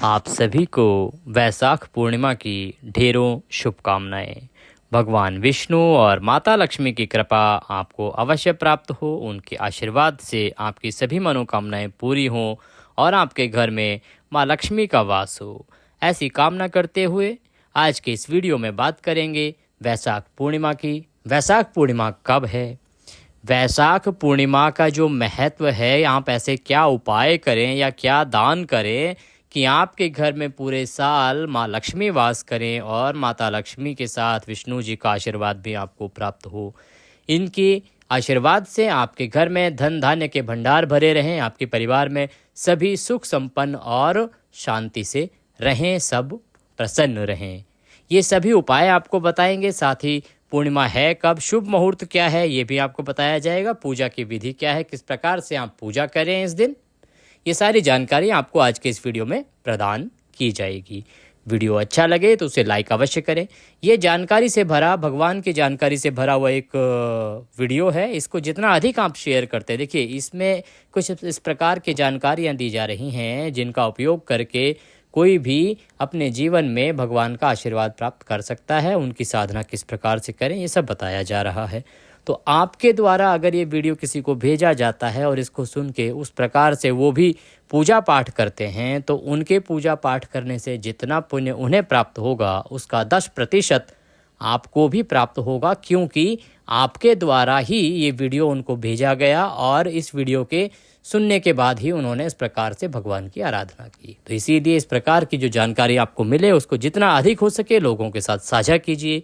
आप सभी को वैशाख पूर्णिमा की ढेरों शुभकामनाएं। भगवान विष्णु और माता लक्ष्मी की कृपा आपको अवश्य प्राप्त हो। उनके आशीर्वाद से आपकी सभी मनोकामनाएं पूरी हों और आपके घर में माँ लक्ष्मी का वास हो, ऐसी कामना करते हुए आज के इस वीडियो में बात करेंगे वैशाख पूर्णिमा की। वैशाख पूर्णिमा कब है? वैशाख पूर्णिमा का जो महत्व है, आप ऐसे क्या उपाय करें या क्या दान करें कि आपके घर में पूरे साल माँ लक्ष्मी वास करें और माता लक्ष्मी के साथ विष्णु जी का आशीर्वाद भी आपको प्राप्त हो। इनके आशीर्वाद से आपके घर में धन धान्य के भंडार भरे रहें, आपके परिवार में सभी सुख संपन्न और शांति से रहें, सब प्रसन्न रहें। ये सभी उपाय आपको बताएंगे। साथ ही पूर्णिमा है कब, शुभ मुहूर्त क्या है, ये भी आपको बताया जाएगा। पूजा की विधि क्या है, किस प्रकार से आप पूजा करें इस दिन, ये सारी जानकारी आपको आज के इस वीडियो में प्रदान की जाएगी। वीडियो अच्छा लगे तो उसे लाइक अवश्य करें। ये जानकारी से भरा, भगवान की जानकारी से भरा हुआ एक वीडियो है। इसको जितना अधिक आप शेयर करते हैं, देखिए इसमें कुछ इस प्रकार की जानकारियाँ दी जा रही हैं जिनका उपयोग करके कोई भी अपने जीवन में भगवान का आशीर्वाद प्राप्त कर सकता है। उनकी साधना किस प्रकार से करें, ये सब बताया जा रहा है। तो आपके द्वारा अगर ये वीडियो किसी को भेजा जाता है और इसको सुन के उस प्रकार से वो भी पूजा पाठ करते हैं, तो उनके पूजा पाठ करने से जितना पुण्य उन्हें प्राप्त होगा उसका 10% आपको भी प्राप्त होगा, क्योंकि आपके द्वारा ही ये वीडियो उनको भेजा गया और इस वीडियो के सुनने के बाद ही उन्होंने इस प्रकार से भगवान की आराधना की। तो इसीलिए इस प्रकार की जो जानकारी आपको मिले उसको जितना अधिक हो सके लोगों के साथ साझा कीजिए,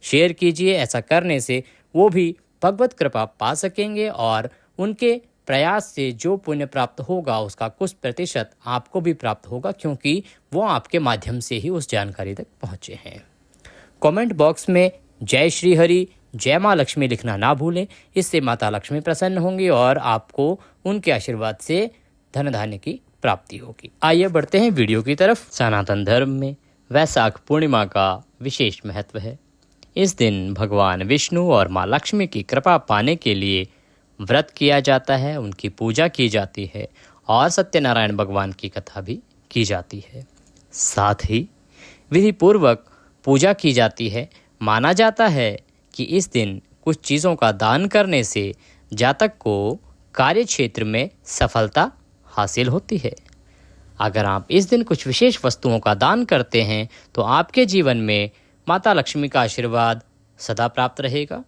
शेयर कीजिए। ऐसा करने से वो भी भगवत कृपा पा सकेंगे और उनके प्रयास से जो पुण्य प्राप्त होगा उसका कुछ प्रतिशत आपको भी प्राप्त होगा, क्योंकि वो आपके माध्यम से ही उस जानकारी तक पहुँचे हैं। कमेंट बॉक्स में जय श्री हरि, जय माँ लक्ष्मी लिखना ना भूलें। इससे माता लक्ष्मी प्रसन्न होंगी और आपको उनके आशीर्वाद से धन धान्य की प्राप्ति होगी। आइए बढ़ते हैं वीडियो की तरफ। सनातन धर्म में वैशाख पूर्णिमा का विशेष महत्व है। इस दिन भगवान विष्णु और माँ लक्ष्मी की कृपा पाने के लिए व्रत किया जाता है, उनकी पूजा की जाती है और सत्यनारायण भगवान की कथा भी की जाती है। साथ ही विधि पूर्वक पूजा की जाती है। माना जाता है कि इस दिन कुछ चीज़ों का दान करने से जातक को कार्य क्षेत्र में सफलता हासिल होती है। अगर आप इस दिन कुछ विशेष वस्तुओं का दान करते हैं तो आपके जीवन में माता लक्ष्मी का आशीर्वाद सदा प्राप्त रहेगा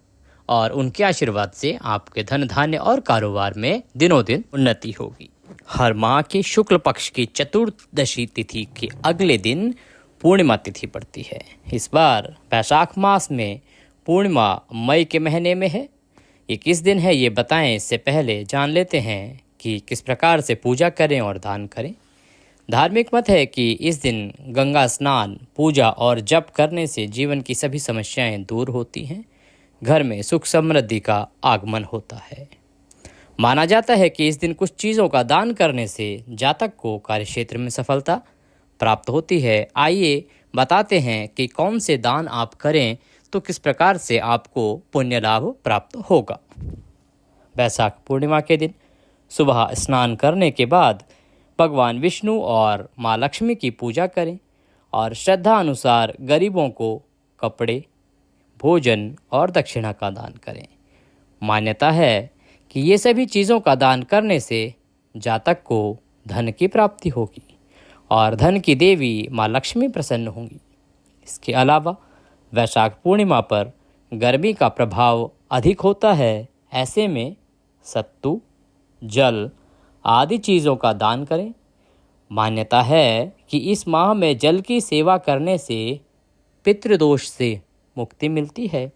और उनके आशीर्वाद से आपके धन धान्य और कारोबार में दिनों दिन उन्नति होगी। हर माह के शुक्ल पक्ष की चतुर्दशी तिथि के अगले दिन पूर्णिमा तिथि पड़ती है। इस बार वैशाख मास में पूर्णिमा मई के महीने में है। ये किस दिन है ये बताएं, इससे पहले जान लेते हैं कि किस प्रकार से पूजा करें और दान करें। धार्मिक मत है कि इस दिन गंगा स्नान, पूजा और जप करने से जीवन की सभी समस्याएं दूर होती हैं, घर में सुख समृद्धि का आगमन होता है। माना जाता है कि इस दिन कुछ चीज़ों का दान करने से जातक को कार्यक्षेत्र में सफलता प्राप्त होती है। आइए बताते हैं कि कौन से दान आप करें तो किस प्रकार से आपको पुण्य लाभ प्राप्त होगा। वैशाख पूर्णिमा के दिन सुबह स्नान करने के बाद भगवान विष्णु और माँ लक्ष्मी की पूजा करें और श्रद्धा अनुसार गरीबों को कपड़े, भोजन और दक्षिणा का दान करें। मान्यता है कि ये सभी चीज़ों का दान करने से जातक को धन की प्राप्ति होगी और धन की देवी माँ लक्ष्मी प्रसन्न होंगी। इसके अलावा वैशाख पूर्णिमा पर गर्मी का प्रभाव अधिक होता है। ऐसे में सत्तू, जल आदि चीज़ों का दान करें। मान्यता है कि इस माह में जल की सेवा करने से पितृदोष से मुक्ति मिलती है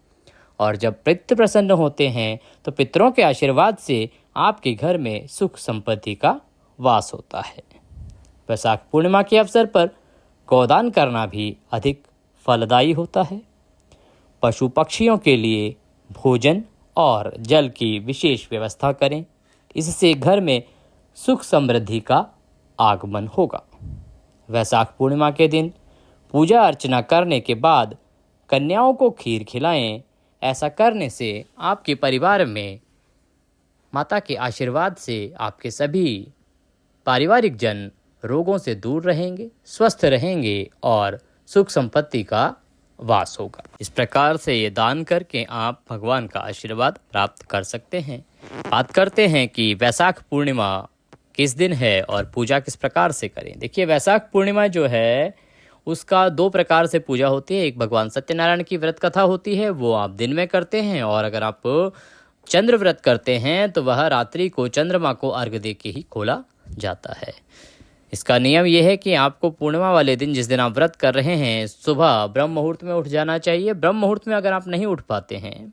और जब पितृ प्रसन्न होते हैं तो पितरों के आशीर्वाद से आपके घर में सुख संपत्ति का वास होता है। वैशाख पूर्णिमा के अवसर पर गौदान करना भी अधिक फलदायी होता है। पशु पक्षियों के लिए भोजन और जल की विशेष व्यवस्था करें, इससे घर में सुख समृद्धि का आगमन होगा। वैशाख पूर्णिमा के दिन पूजा अर्चना करने के बाद कन्याओं को खीर खिलाएं। ऐसा करने से आपके परिवार में माता के आशीर्वाद से आपके सभी पारिवारिक जन रोगों से दूर रहेंगे, स्वस्थ रहेंगे और सुख संपत्ति का वास होगा। इस प्रकार से ये दान करके आप भगवान का आशीर्वाद प्राप्त कर सकते हैं। बात करते हैं कि वैशाख पूर्णिमा किस दिन है और पूजा किस प्रकार से करें। देखिए, वैशाख पूर्णिमा जो है उसका 2 प्रकार से पूजा होती है। एक भगवान सत्यनारायण की व्रत कथा होती है, वो आप दिन में करते हैं, और अगर आप चंद्र व्रत करते हैं तो वह रात्रि को चंद्रमा को अर्घ्य दे के ही खोला जाता है। इसका नियम यह है कि आपको पूर्णिमा वाले दिन, जिस दिन आप व्रत कर रहे हैं, सुबह ब्रह्म मुहूर्त में उठ जाना चाहिए। ब्रह्म मुहूर्त में अगर आप नहीं उठ पाते हैं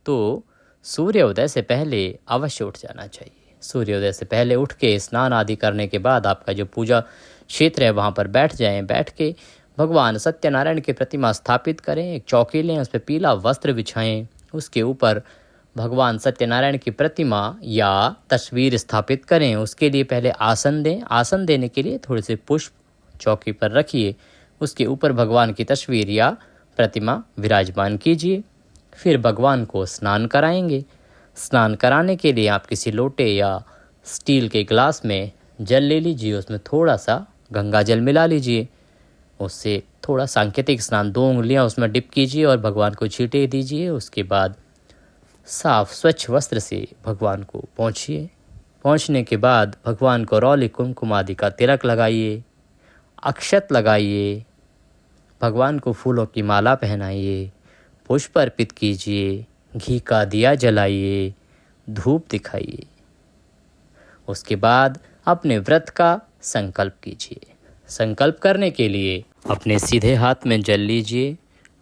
तो सूर्योदय से पहले अवश्य उठ जाना चाहिए। सूर्योदय से पहले उठ के स्नान आदि करने के बाद आपका जो पूजा क्षेत्र है वहाँ पर बैठ जाएं। बैठ के भगवान सत्यनारायण की प्रतिमा स्थापित करें, एक चौकी लें, उस पर पीला वस्त्र बिछाएं, उसके ऊपर भगवान सत्यनारायण की प्रतिमा या तस्वीर स्थापित करें। उसके लिए पहले आसन दें। आसन देने के लिए थोड़े से पुष्प चौकी पर रखिए, उसके ऊपर भगवान की तस्वीर या प्रतिमा विराजमान कीजिए। फिर भगवान को स्नान कराएंगे। स्नान कराने के लिए आप किसी लोटे या स्टील के गिलास में जल ले लीजिए, उसमें थोड़ा सा गंगा जल मिला लीजिए, उससे थोड़ा सांकेतिक स्नान 2 उंगलियां उसमें डिप कीजिए और भगवान को छींटे दीजिए। उसके बाद साफ स्वच्छ वस्त्र से भगवान को पहुँचिए। पहुँचने के बाद भगवान को रौली कुमकुम आदि का तिलक लगाइए, अक्षत लगाइए, भगवान को फूलों की माला पहनाइए, पुष्प अर्पित कीजिए, घी का दिया जलाइए, धूप दिखाइए। उसके बाद अपने व्रत का संकल्प कीजिए। संकल्प करने के लिए अपने सीधे हाथ में जल लीजिए,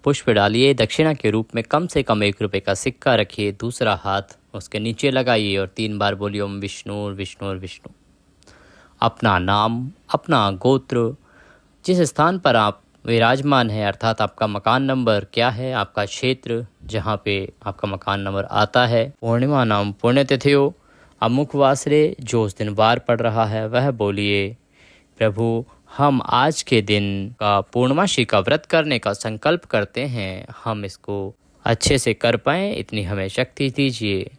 पुष्प डालिए, दक्षिणा के रूप में कम से कम 1 रुपये का सिक्का रखिए, दूसरा हाथ उसके नीचे लगाइए और 3 बार बोलिए ओम विष्णु विष्णु विष्णु। अपना नाम, अपना गोत्र, जिस स्थान पर आप विराजमान है, अर्थात आपका मकान नंबर क्या है, आपका क्षेत्र जहाँ पे आपका मकान नंबर आता है, पूर्णिमा नाम, पुण्यतिथियों, अमुक वासरे, जो उस दिन वार पड़ रहा है वह बोलिए। प्रभु, हम आज के दिन का पूर्णमासी का व्रत करने का संकल्प करते हैं, हम इसको अच्छे से कर पाएँ, इतनी हमें शक्ति दीजिए।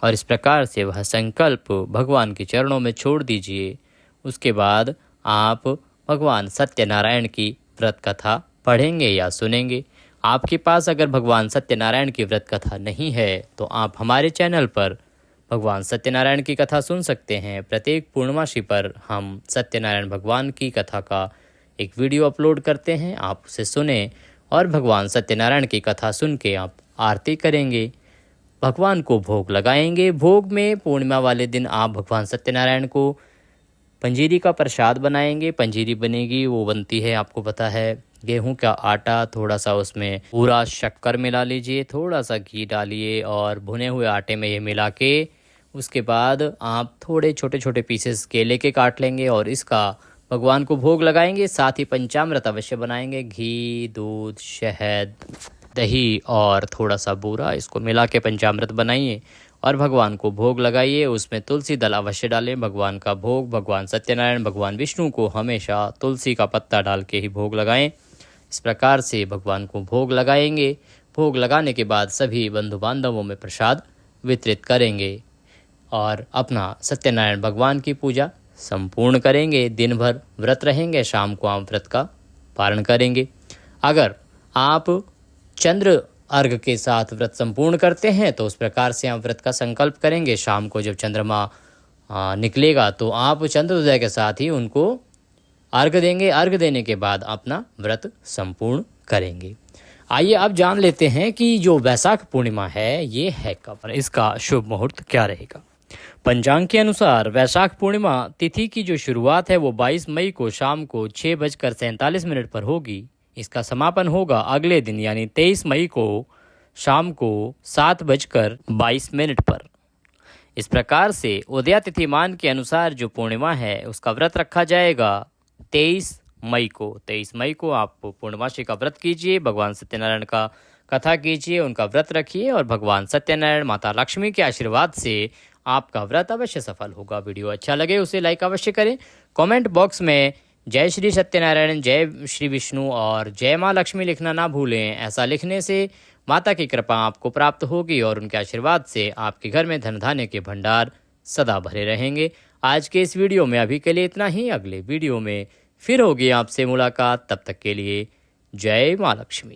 और इस प्रकार से वह संकल्प भगवान के चरणों में छोड़ दीजिए। उसके बाद आप भगवान सत्यनारायण की व्रत कथा पढ़ेंगे या सुनेंगे। आपके पास अगर भगवान सत्यनारायण की व्रत कथा नहीं है तो आप हमारे चैनल पर भगवान सत्यनारायण की कथा सुन सकते हैं। प्रत्येक पूर्णमासी पर हम सत्यनारायण भगवान की कथा का एक वीडियो अपलोड करते हैं, आप उसे सुने और भगवान सत्यनारायण की कथा सुन के आप आरती करेंगे, भगवान को भोग लगाएंगे। भोग में पूर्णिमा वाले दिन आप भगवान सत्यनारायण को पंजीरी का प्रसाद बनाएंगे। पंजीरी बनेगी, वो बनती है, आपको पता है, गेहूं का आटा, थोड़ा सा उसमें पूरा शक्कर मिला लीजिए, थोड़ा सा घी डालिए और भुने हुए आटे में ये मिला के उसके बाद आप थोड़े छोटे छोटे पीसेस केले के काट लेंगे और इसका भगवान को भोग लगाएंगे। साथ ही पंचामृत अवश्य बनाएंगे, घी, दूध, शहद, दही और थोड़ा सा बूरा, इसको मिला के पंचामृत बनाइए और भगवान को भोग लगाइए। उसमें तुलसी दल अवश्य डालें। भगवान का भोग भगवान सत्यनारायण, भगवान विष्णु को हमेशा तुलसी का पत्ता डाल के ही भोग लगाएं। इस प्रकार से भगवान को भोग लगाएंगे। भोग लगाने के बाद सभी बंधु बांधवों में प्रसाद वितरित करेंगे और अपना सत्यनारायण भगवान की पूजा संपूर्ण करेंगे। दिन भर व्रत रहेंगे, शाम को आप व्रत का पारण करेंगे। अगर आप चंद्र अर्घ के साथ व्रत संपूर्ण करते हैं तो उस प्रकार से आप व्रत का संकल्प करेंगे। शाम को जब चंद्रमा निकलेगा तो आप चंद्रोदय के साथ ही उनको अर्घ देंगे। अर्घ देने के बाद अपना व्रत संपूर्ण करेंगे। आइए अब जान लेते हैं कि जो वैशाख पूर्णिमा है ये है कब, इसका शुभ मुहूर्त क्या रहेगा। पंचांग के अनुसार वैशाख पूर्णिमा तिथि की जो शुरुआत है वो 22 मई को शाम को 6:47 पर होगी। इसका समापन होगा अगले दिन यानी 23 मई को शाम को 7:22 पर। इस प्रकार से उदया तिथिमान के अनुसार जो पूर्णिमा है उसका व्रत रखा जाएगा 23 मई को। 23 मई को आप पूर्णमासी का व्रत कीजिए, भगवान सत्यनारायण का कथा कीजिए, उनका व्रत रखिए और भगवान सत्यनारायण, माता लक्ष्मी के आशीर्वाद से आपका व्रत अवश्य सफल होगा। वीडियो अच्छा लगे उसे लाइक अवश्य करें। कमेंट बॉक्स में जय श्री सत्यनारायण, जय श्री विष्णु और जय माँ लक्ष्मी लिखना ना भूलें। ऐसा लिखने से माता की कृपा आपको प्राप्त होगी और उनके आशीर्वाद से आपके घर में धन धान्य के भंडार सदा भरे रहेंगे। आज के इस वीडियो में अभी के लिए इतना ही। अगले वीडियो में फिर होगी आपसे मुलाकात। तब तक के लिए जय माँ लक्ष्मी।